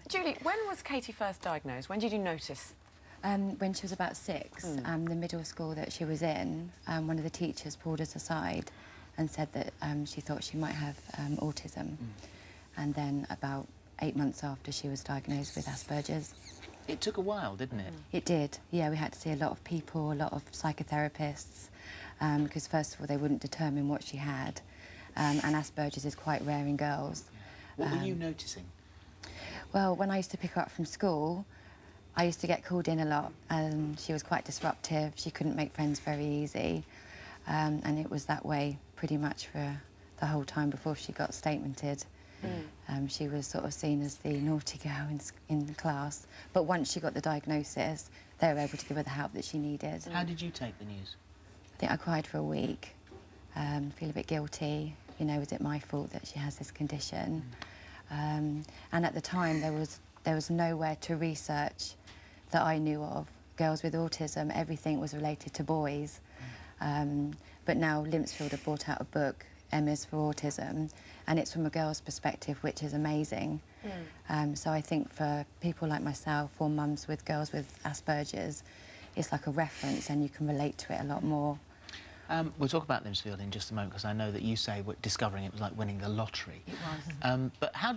Julie, when was Katie first diagnosed? When did you notice? When she was about 6, the middle school that she was in, one of the teachers pulled us aside and said that she thought she might have autism. And then about 8 months after, she was diagnosed with Asperger's. It took a while, didn't it? It did, yeah. We had to see a lot of people, a lot of psychotherapists, because first of all, they wouldn't determine what she had. And Asperger's is quite rare in girls. Yeah. What were you noticing? Well, when I used to pick her up from school, I used to get called in a lot. She was quite disruptive. She couldn't make friends very easy. And it was that way pretty much for the whole time before she got statemented. She was sort of seen as the naughty girl in class. But once she got the diagnosis, they were able to give her the help that she needed. How did you take the news? I think I cried for a week, feel a bit guilty. You know, is it my fault that she has this condition? And at the time, there was nowhere to research that I knew of. Girls with autism, everything was related to boys. But now Limpsfield have brought out a book, Emma's for Autism, and it's from a girl's perspective, which is amazing. So I think for people like myself or mums with girls with Asperger's, it's like a reference and you can relate to it a lot more. We'll talk about Limpsfield in just a moment, because I know that you say discovering it was like winning the lottery. It was. But how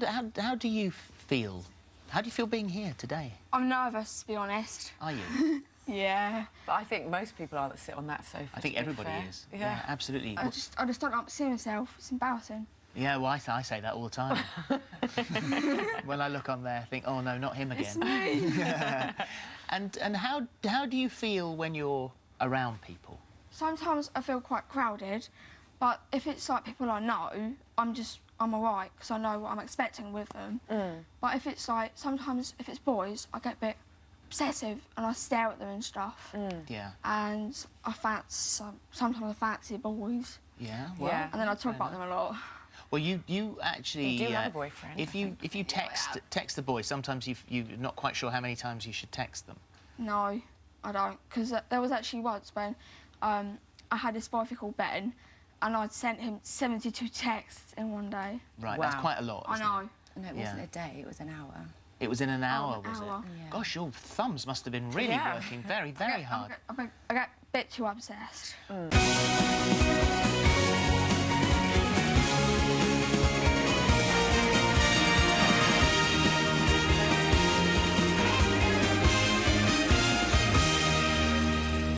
do you feel? How do you feel being here today? I'm nervous, to be honest. Are you? Yeah. But I think most people are that sit on that sofa. I think everybody is. Yeah, absolutely. I just don't like to see myself. It's embarrassing. Yeah, well, I say that all the time. When I look on there, I think, oh no, not him again. And how do you feel when you're around people? Sometimes I feel quite crowded, but if it's like people I know, I'm all right, because I know what I'm expecting with them. But if it's like, sometimes if it's boys, I get a bit obsessive and I stare at them and stuff. Yeah. And sometimes I fancy boys. Yeah, well, Yeah. And then I talk about them a lot. Well, you actually... You do have a boyfriend, If you text the boys, sometimes you're not quite sure how many times you should text them. No, I don't, because there was actually once when I had this boyfriend called Ben, and I'd sent him 72 texts in one day. Right, Wow. that's quite a lot, I isn't know. it? No, it wasn't a day, it was an hour. It was in an hour, an was hour. it? Yeah. Gosh, your thumbs must have been really working very, very hard. I get a bit too obsessed.